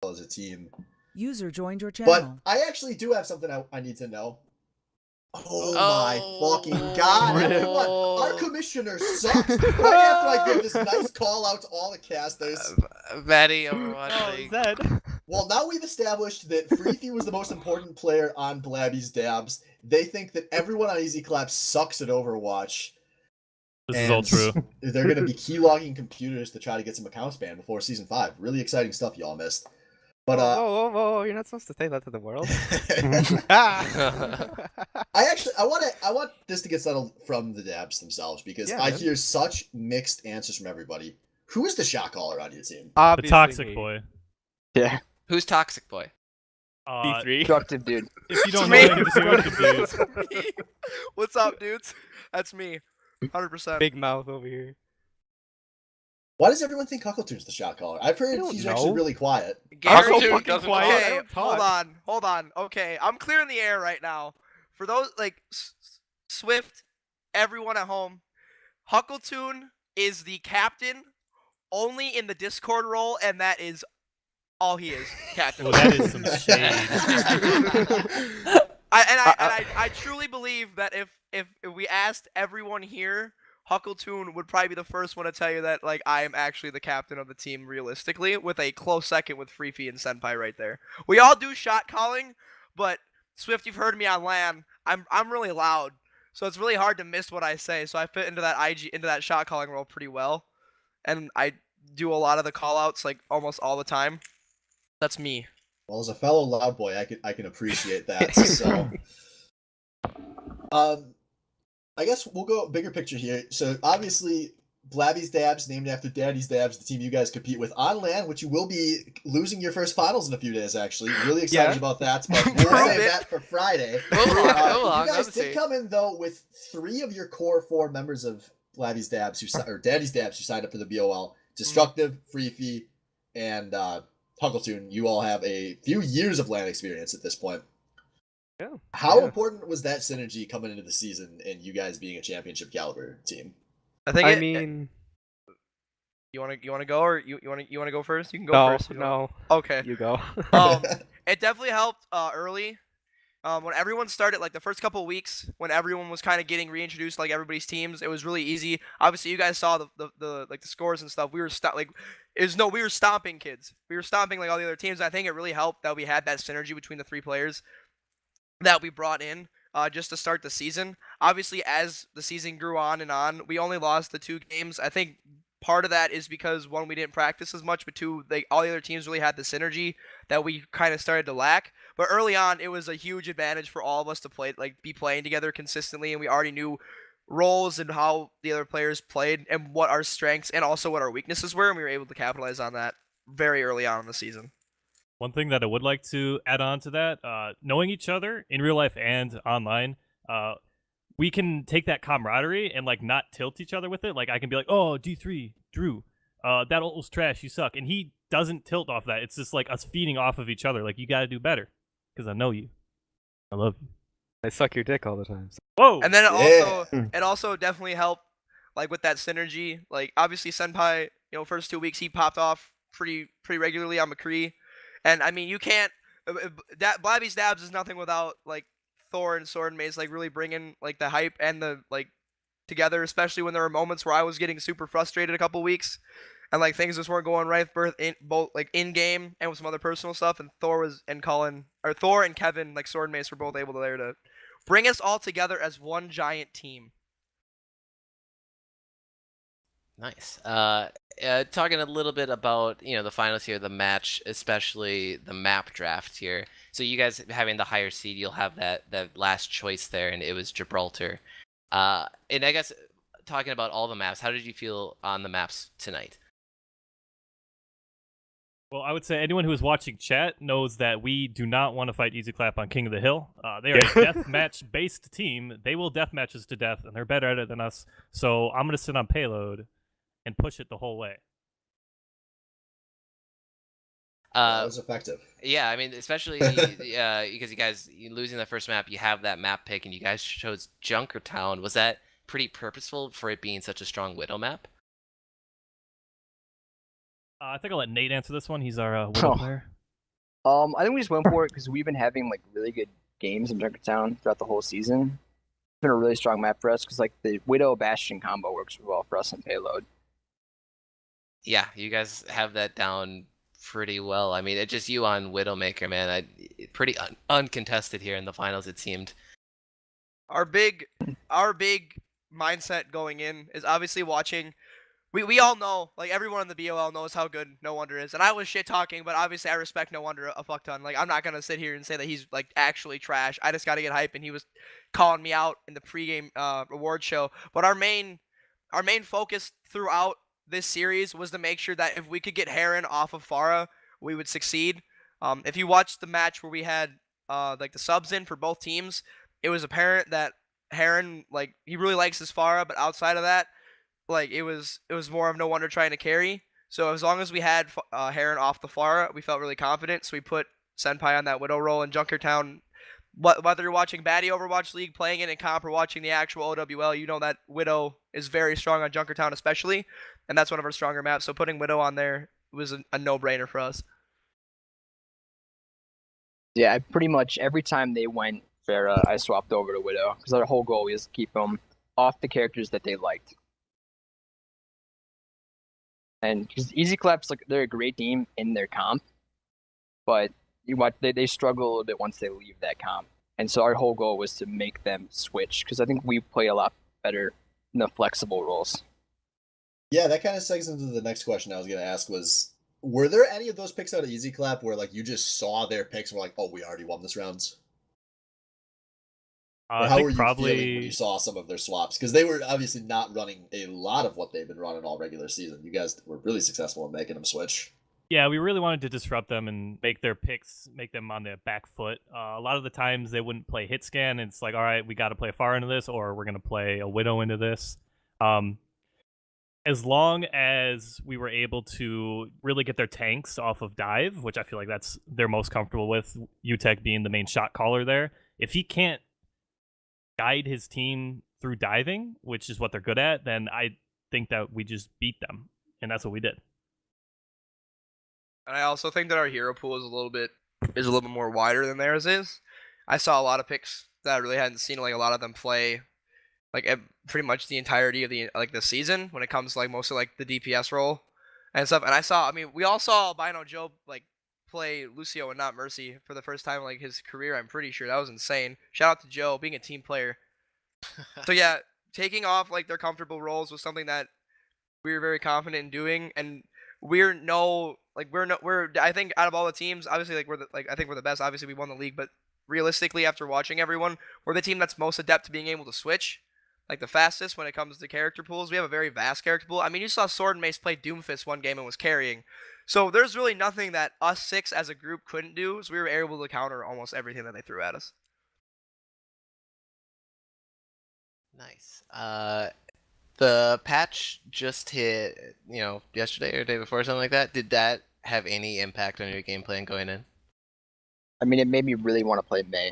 as a team. User joined your But channel. I actually do have something I need to know. Oh my Oh. fucking god, everyone! Our commissioner sucks! Right after I give this nice call out to all the casters. Maddie, Overwatch Oh, League. Zed. Well, now we've established that Freethy was the most important player on Blabby's Dabs. They think that everyone on Easy Clap sucks at Overwatch. This is all true. They're going to be keylogging computers to try to get some accounts banned before Season 5. Really exciting stuff y'all missed. But, Whoa, you're not supposed to say that to the world. I want this to get settled from the Dabs themselves because I hear such mixed answers from everybody. Who is the shot caller on your team? The toxic boy. Yeah. Who's Toxic Boy? D3. Destructive dude. If you don't know, destructive dude. What's up, dudes? That's me. 100%. Big mouth over here. Why does everyone think Huckletune's the shot caller? I've heard he's actually really quiet. Gary, Dude doesn't okay, talk. hold on. Okay, I'm clearing the air right now. For those, like, Swift, everyone at home, Huckletune is the captain only in the Discord role, and that is all he is, captain. Well, that is some shade. I truly believe that if we asked everyone here, Huckletune would probably be the first one to tell you that, like, I am actually the captain of the team realistically, with a close second with Freefy and Senpai right there. We all do shot calling, but Swift, you've heard me on LAN. I'm really loud, so it's really hard to miss what I say. So I fit into that shot calling role pretty well, and I do a lot of the call outs like almost all the time. That's me. Well, as a fellow loud boy, I can appreciate that. So, I guess we'll go bigger picture here. So obviously, Blabby's Dabs, named after Daddy's Dabs, the team you guys compete with on LAN, which you will be losing your first finals in a few days. Actually, really excited about that. But we'll save that for Friday. Hold on, you guys did come in though with 3 of your core 4 members of Blabby's Dabs or Daddy's Dabs who signed up for the BOL: Destructive, Freefy, and Huckletune. You all have a few years of LAN experience at this point. Yeah. How important was that synergy coming into the season and you guys being a championship caliber team? I mean, you want to go or you want to go first? You can go first. No. Okay. You go. It definitely helped early. When everyone started, like the first couple of weeks, when everyone was kind of getting reintroduced, like everybody's teams, it was really easy. Obviously, you guys saw the like the scores and stuff. We were we were stomping kids. We were stomping like all the other teams. I think it really helped that we had that synergy between the 3 players that we brought in just to start the season. Obviously, as the season grew on and on, we only lost the 2 games. I think part of that is because 1, we didn't practice as much, but 2, all the other teams really had the synergy that we kind of started to lack. But early on, it was a huge advantage for all of us to be playing together consistently, and we already knew roles and how the other players played and what our strengths and also what our weaknesses were, and we were able to capitalize on that very early on in the season. One thing that I would like to add on to that, knowing each other in real life and online, we can take that camaraderie and like not tilt each other with it. Like I can be like, "Oh, D3, Drew, that was trash. You suck," and he doesn't tilt off that. It's just like us feeding off of each other. Like you got to do better because I know you. I love you. I suck your dick all the time. So. Whoa! And then it also definitely helped, like with that synergy. Like obviously Senpai, first 2 weeks he popped off pretty regularly on McCree. And I mean, you can't. Blabby's Dabs is nothing without like Thor and Sword and Maze like really bringing like the hype and the like together. Especially when there were moments where I was getting super frustrated a couple weeks, and like things just weren't going right both like in game and with some other personal stuff. And Thor and Kevin, like Sword and Maze, were both able to bring us all together as one giant team. Nice. Talking a little bit about the finals here, the match, especially the map draft here. So you guys having the higher seed, you'll have that last choice there, and it was Gibraltar. And I guess talking about all the maps, how did you feel on the maps tonight? Well, I would say anyone who is watching chat knows that we do not want to fight Easy Clap on King of the Hill. They are a deathmatch-based team. They will deathmatch us to death, and they're better at it than us. So I'm going to sit on payload and push it the whole way. That was effective. Yeah, I mean, especially because you guys losing the first map, you have that map pick, and you guys chose Junkertown. Was that pretty purposeful for it being such a strong Widow map? I think I'll let Nate answer this one. He's our Widow player. I think we just went for it because we've been having like really good games in Junkertown throughout the whole season. It's been a really strong map for us because like the Widow Bastion combo works well for us in payload. Yeah, you guys have that down pretty well. I mean, it's just you on Widowmaker, man. Pretty uncontested here in the finals, it seemed. Our big mindset going in is obviously watching. We all know, like everyone in the BOL knows how good No Wonder is, and I was shit talking, but obviously I respect No Wonder a fuck ton. Like I'm not gonna sit here and say that he's like actually trash. I just gotta get hype, and he was calling me out in the pregame award show. But our main focus throughout this series was to make sure that if we could get Heron off of Pharah, we would succeed. If you watched the match where we had like the subs in for both teams, it was apparent that Heron, like, he really likes his Pharah, but outside of that, like it was more of No Wonder trying to carry. So as long as we had Heron off the Pharah, we felt really confident. So we put Senpai on that Widow role in Junkertown. Whether you're watching Baddie Overwatch League, playing it in comp, or watching the actual OWL, you know that Widow is very strong on Junkertown especially, and that's one of our stronger maps. So putting Widow on there was a no-brainer for us. Yeah, I pretty much every time they went Pharah, I swapped over to Widow because our whole goal was to keep them off the characters that they liked. And because Easy Claps, like they're a great team in their comp, but you watch they struggle a little bit once they leave that comp. And so our whole goal was to make them switch because I think we play a lot better in the flexible roles. Yeah, that kind of segues into the next question I was going to ask was, were there any of those picks out of Easy Clap where like you just saw their picks and were like, oh, we already won this round? Or how were you feeling when you saw some of their swaps? Because they were obviously not running a lot of what they've been running all regular season. You guys were really successful in making them switch. Yeah, we really wanted to disrupt them and make their picks, make them on the back foot. A lot of the times they wouldn't play hit scan. And it's like, all right, we got to play Far into this, or we're going to play a Widow into this. As long as we were able to really get their tanks off of dive, which I feel like that's they're most comfortable with, UTech being the main shot caller there. If he can't guide his team through diving, which is what they're good at, then I think that we just beat them, and that's what we did. And I also think that our hero pool is a little bit more wider than theirs is. I saw a lot of picks that I really hadn't seen, like a lot of them play like pretty much the entirety of the season when it comes to like mostly like the DPS role and stuff. And I mean, we all saw Albino Joe like play Lucio and not Mercy for the first time in like his career. I'm pretty sure that was insane. Shout out to Joe being a team player. So yeah, taking off like their comfortable roles was something that we were very confident in doing, and I think out of all the teams, obviously I think we're the best. Obviously we won the league, but realistically, after watching everyone, we're the team that's most adept to being able to switch, like the fastest when it comes to character pools. We have a very vast character pool. I mean, you saw Sword and Mace play Doomfist one game and was carrying. So there's really nothing that us six as a group couldn't do, so we were able to counter almost everything that they threw at us. Nice. The patch just hit, yesterday or day before, or something like that. Did that have any impact on your game plan going in? I mean, it made me really want to play May.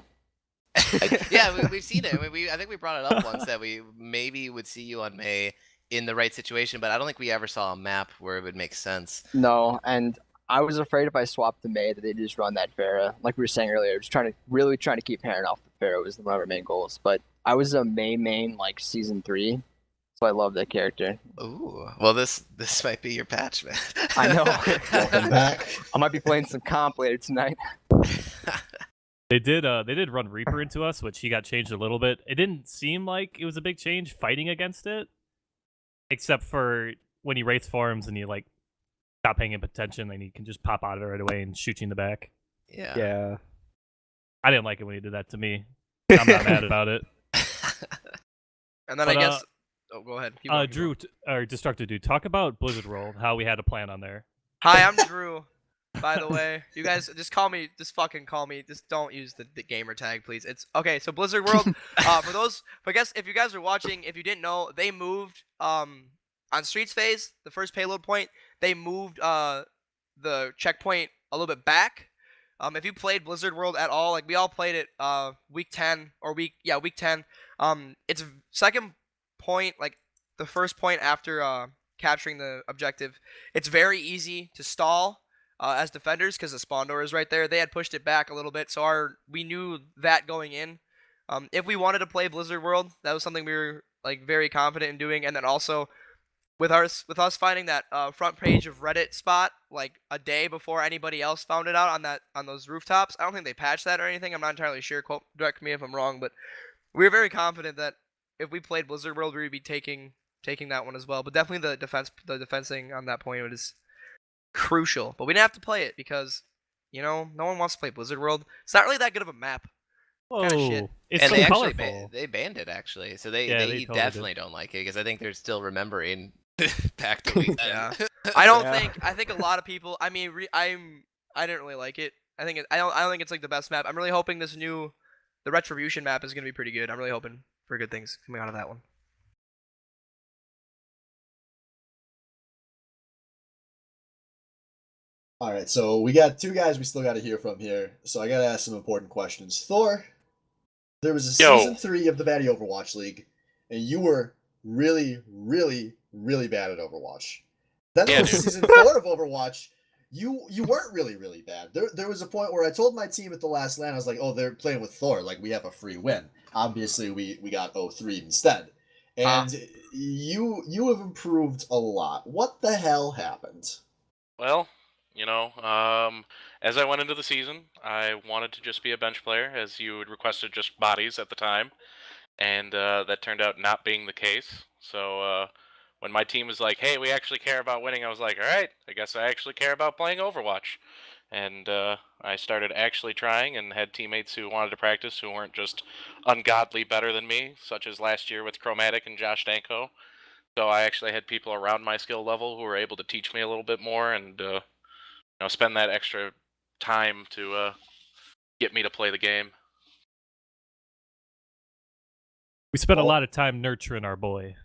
Yeah, we've seen it. I think we brought it up once that we maybe would see you on May in the right situation, but I don't think we ever saw a map where it would make sense. No, and I was afraid if I swapped to May that they'd just run that Pharah. Like we were saying earlier, just really trying to keep Heron off the Pharah was one of our main goals. But I was a May main like season 3, so I love that character. Ooh, well this might be your patch, man. I know. Welcome back. I might be playing some comp later tonight. They did run Reaper into us, which he got changed a little bit. It didn't seem like it was a big change fighting against it, except for when he rates forms and you like stop paying him attention, and he can just pop out of it right away and shoot you in the back. Yeah. I didn't like it when he did that to me. I'm not mad about it. And then But, I guess, go ahead. Keep going, keep Drew, going. or Destructive Dude, talk about Blizzard World, how we had a plan on there. Hi, I'm Drew. By the way, you guys just fucking call me. Just don't use the gamer tag, please. It's okay. So Blizzard World, I guess if you guys are watching, if you didn't know, they moved on Streets phase, the first payload point. They moved the checkpoint a little bit back. If you played Blizzard World at all, like we all played it week 10 or week 10. It's second point, like the first point after capturing the objective. It's very easy to stall. as defenders because the spawn door is right there. They had pushed it back a little bit, so we knew that going in. If we wanted to play Blizzard World, that was something we were like very confident in doing, and then also with us finding that front page of Reddit spot like a day before anybody else found it out on those rooftops. I don't think they patched that or anything. I'm not entirely sure. Correct me if I'm wrong, but we were very confident that if we played Blizzard World, we would be taking that one as well. But definitely the defensing on that point was crucial. But we didn't have to play it because no one wants to play Blizzard World. It's not really that good of a map. Whoa, Kinda shit. it's And so they actually colorful. they banned it actually, so they totally definitely did. don't like it because I think they're still remembering back to week 10. Yeah. I don't Yeah. think. I think a lot of people. I mean, I didn't really like it. I don't think it's like the best map. I'm really hoping the Retribution map is gonna be pretty good. I'm really hoping for good things coming out of that one. All right, so we got two guys we still got to hear from here. So I got to ask some important questions. Thor, there was a Yo. season 3 of the Batty Overwatch League, and you were really, really, really bad at Overwatch. Then there Yeah, was dude. season 4 of Overwatch. You weren't really, really bad. There was a point where I told my team at the last LAN, I was like, oh, they're playing with Thor. Like, we have a free win. Obviously, we got 0-3 instead. And you have improved a lot. What the hell happened? Well, as I went into the season, I wanted to just be a bench player, as you had requested just bodies at the time, and that turned out not being the case. So when my team was like, hey, we actually care about winning, I was like, all right, I guess I actually care about playing Overwatch. And I started actually trying and had teammates who wanted to practice who weren't just ungodly better than me, such as last year with Chromatic and Josh Danko. So I actually had people around my skill level who were able to teach me a little bit more and spend that extra time to get me to play the game. We spent a Well- lot of time nurturing our boy.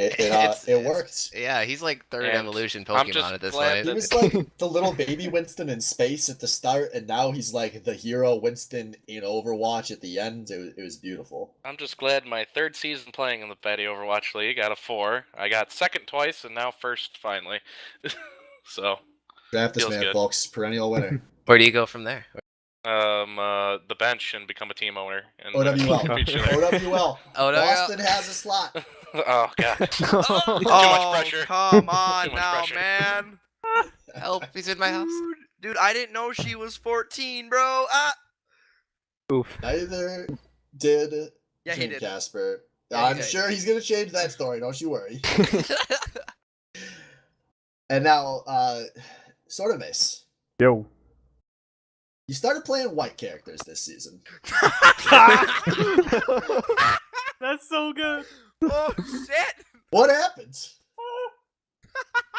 It worked. Yeah, he's like third And evolution I'm Pokemon just at this glad point. He was like the little baby Winston in space at the start, and now he's like the hero Winston in Overwatch at the end. It was beautiful. I'm just glad my third season playing in the Betty Overwatch League out of 4. I got second twice and now first finally. So, Draft this Feels man, good. folks. Perennial winner. Where do you go from there? the bench and become a team owner. And OWL. feature there. OWL. Oh no! Boston has a slot. Oh god. Oh, much pressure. come on Too much now, pressure. man. Help! He's in my house. Dude, I didn't know she was 14, bro. Ah. Oof. Neither did Yeah, he Dream did. Casper. Yeah, I'm he did. sure he's gonna change that story. Don't you worry. And now, Sortimace. Yo. You started playing white characters this season. That's so good. Oh shit! What happened?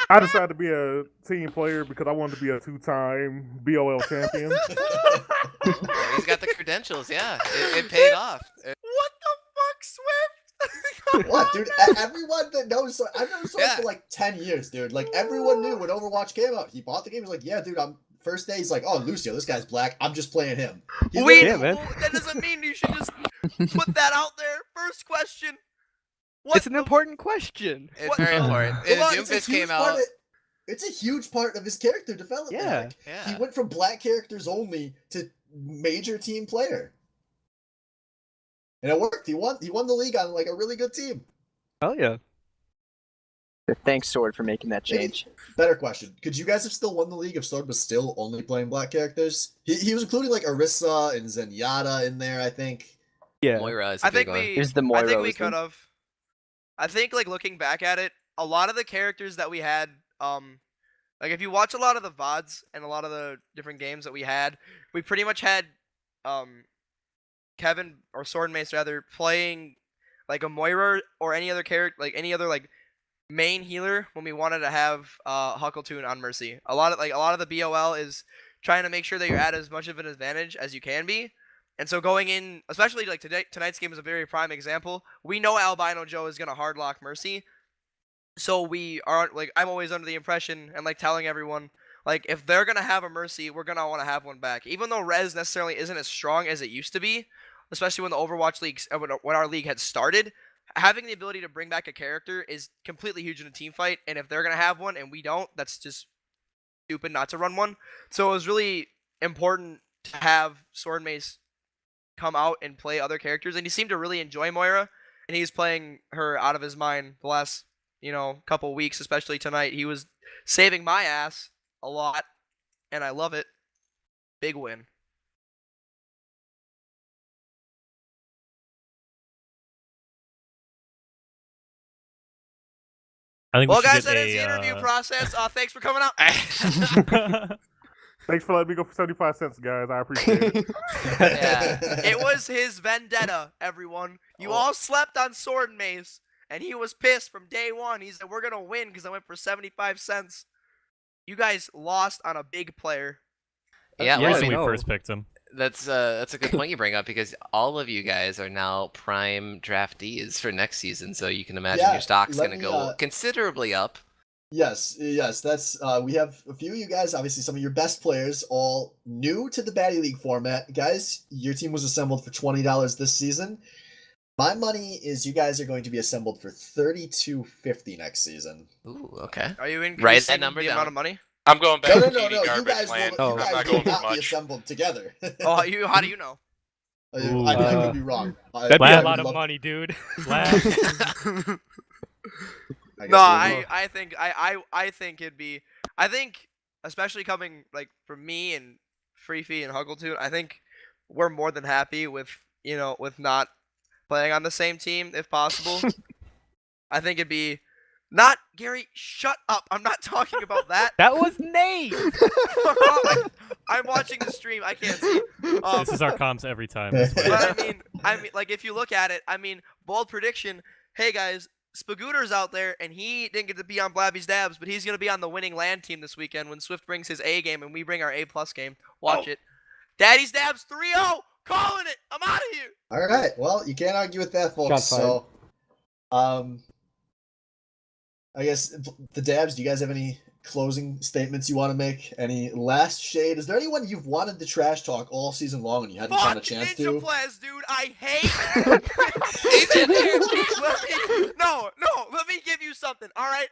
I decided to be a team player because I wanted to be a 2-time BOL champion. Yeah, he's got the credentials. Yeah, it paid off. What the fuck, Swift? What, dude? Everyone that knows, I've known Sword for like 10 years, dude. Like, everyone knew when Overwatch came out. He bought the game. He's like, yeah, dude, first day, he's like, oh, Lucio, this guy's black. I'm just playing him. He Wait, Yeah, man. that doesn't mean you should just put that out there. First question. What It's an important question. It's What very the- important. Hold on, Doomfist huge came part out. it's a huge part of his character development. Yeah. Like, Yeah. he went from black characters only to major team player. And it worked. He won the league on like a really good team. Hell yeah. Thanks, Sword, for making that change. Better question. Could you guys have still won the league if Sword was still only playing black characters? He was including like Orisa and Zenyatta in there, I think. Yeah. Moira is a I big think one. we. Here's the I Moira. think we was the- could have. I think like looking back at it, a lot of the characters that we had, like if you watch a lot of the VODs and a lot of the different games that we had, we pretty much had, Kevin or Swordmace rather playing like a Moira or any other character, like any other like main healer when we wanted to have Huckletune on Mercy. A lot of the BOL is trying to make sure that you're at as much of an advantage as you can be. And so going in, especially like tonight's game is a very prime example. We know Albino Joe is gonna hardlock Mercy, so we aren't like I'm always under the impression and like telling everyone like if they're gonna have a Mercy, we're gonna want to have one back. Even though Res necessarily isn't as strong as it used to be, especially when the Overwatch leagues when our league had started, having the ability to bring back a character is completely huge in a team fight. And if they're gonna have one and we don't, that's just stupid not to run one. So it was really important to have Sword Mace come out and play other characters, and he seemed to really enjoy Moira, and he's playing her out of his mind the last, couple weeks, especially tonight. He was saving my ass a lot, and I love it. Big win. I think Well, we should guys, get that is the interview process. Thanks for coming out. Thanks for letting me go for 75 cents, guys. I appreciate it. Yeah. It was his vendetta, everyone. You all slept on Sword Mace, and he was pissed from day one. He said, we're going to win because I went for 75 cents. You guys lost on a big player. Yeah, The well, I reason mean, we first picked him. that's a good point you bring up because all of you guys are now prime draftees for next season, so you can imagine Yeah, your stock's let going to me, go considerably up. Yes, that's we have a few of you guys, obviously some of your best players, all new to the Batty League format. Guys, your team was assembled for $20 this season. My money is you guys are going to be assembled for $32.50 next season. Ooh, okay. Are you increasing Write that number the down. amount of money? I'm going back No, to no, TD you garbage guys land. will, Oh. you I'm guys not will going for not be much. assembled together. Oh, how do you know? I could be wrong. That'd be a Glad- lot of money, dude. Glad- No, I think I think it'd be, I think especially coming like from me and Freefy and Huggletune, I think we're more than happy with with not playing on the same team if possible. I think it'd be not Gary. Shut up! I'm not talking about that. That was Nate. I'm watching the stream. I can't see. This is our comms every time. I swear. But I mean, like if you look at it, bold prediction. Hey guys, Spagooter's out there, and he didn't get to be on Blabby's Dabs, but he's gonna be on the winning land team this weekend when Swift brings his A game and we bring our A+ game. Watch it. Daddy's Dabs 3-0, calling it. I'm out of here. All right. Well, you can't argue with that, folks. Shots fired. So, I guess the Dabs. Do you guys have any closing statements you want to make? Any last shade? Is there anyone you've wanted to trash talk all season long and you hadn't found a Fuck chance Ninja to? Plaz, dude. I hate. He's in there. Let me give you something. All right.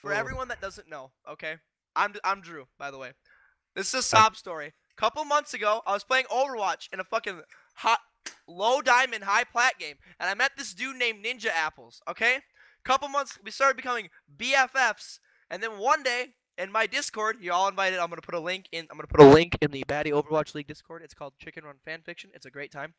For everyone that doesn't know, okay, I'm Drew, by the way. This is a sob story. Couple months ago, I was playing Overwatch in a fucking hot, low diamond, high plat game, and I met this dude named Ninja Apples. Okay. Couple months, we started becoming BFFs, and then one day in my Discord, you're all invited. I'm gonna put a link in. I'm gonna put a link in the Batty Overwatch League Discord. It's called Chicken Run Fanfiction. It's a great time.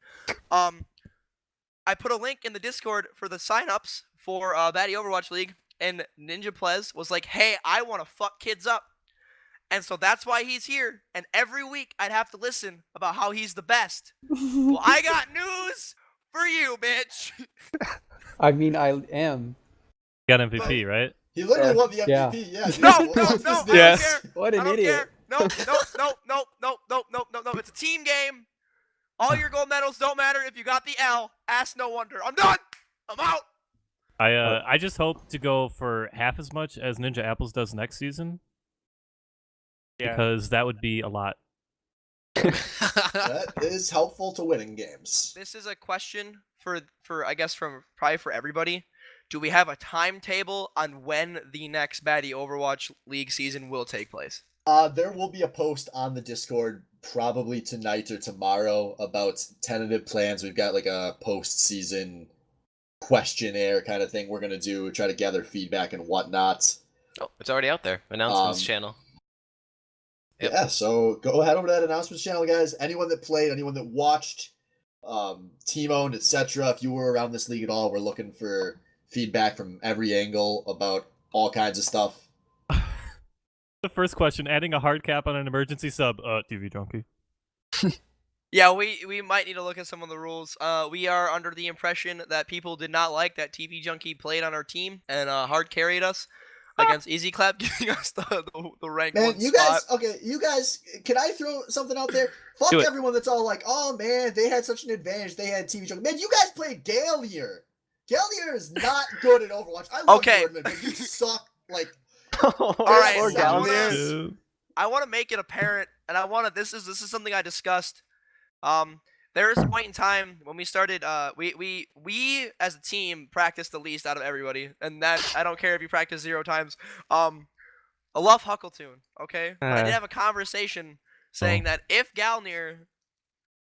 I put a link in the Discord for the signups for Batty Overwatch League, and Ninja Plez was like, "Hey, I want to fuck kids up," and so that's why he's here. And every week I'd have to listen about how he's the best. Well, I got news for you, bitch. I mean, I am. Got MVP, right? He literally won the yeah. MVP. Yeah. dude. No, What's no, this no, I dude? don't Yes. care. What I an don't idiot. care. No. It's a team game. All your gold medals don't matter if you got the L. Ask no wonder. I'm done. I'm out. I just hope to go for half as much as Ninja Apples does next season. Yeah. Because that would be a lot. That is helpful to winning games. This is a question for I guess probably for everybody. Do we have a timetable on when the next Batty Overwatch League season will take place? There will be a post on the Discord probably tonight or tomorrow about tentative plans. We've got like a post-season questionnaire kind of thing we're gonna do, try to gather feedback and whatnot. Oh, it's already out there. Announcements channel. Yep. Yeah, so go head over to that announcements channel, guys. Anyone that played, anyone that watched, team owned, etc. If you were around this league at all, we're looking for feedback from every angle about all kinds of stuff. The first question: adding a hard cap on an emergency sub. TV junkie. Yeah, we might need to look at some of the rules. We are under the impression that people did not like that TV Junkie played on our team and hard carried us against Easy Clap, giving us the rank Man, one you spot. guys, okay, you guys, can I throw something out there? Fuck Do it. everyone that's all like, oh man, they had such an advantage, they had TV Junkie. Man, you guys played Gallier. Gallier is not good at Overwatch. I love Okay. you, Redmond, but you suck, like, All right, Or so Gallier. I want to make it apparent, and I want to. This is something I discussed. There is a point in time when we started. We as a team practiced the least out of everybody, and that I don't care if you practice 0 times. I love Huckleton, okay? But I did have a conversation saying that if Galnir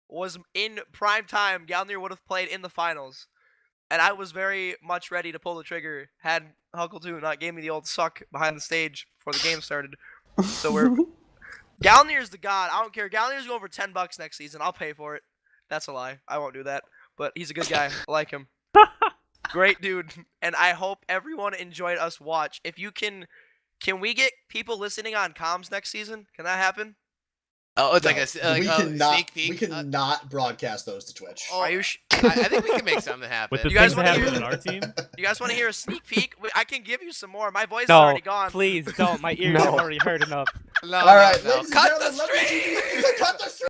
was in prime time, Galnir would have played in the finals. And I was very much ready to pull the trigger had Huckleton not gave me the old suck behind the stage before the game started. So Galnir's the god. I don't care. Galnir's going for $10 next season. I'll pay for it. That's a lie. I won't do that. But he's a good guy. I like him. Great dude. And I hope everyone enjoyed us watch. If you can we get people listening on comms next season? Can that happen? Oh, it's No, like a we cannot. sneak peek. We cannot broadcast those to Twitch. Oh, Are you I think we can make something happen. With the You guys things that wanna happen hear- in our team. You guys want to hear a sneak peek? I can give you some more. My voice is No, already gone. please don't. My ears have already heard enough. No, All right, no, no. ladies and Cut gentlemen, the let me stream! cut the stream.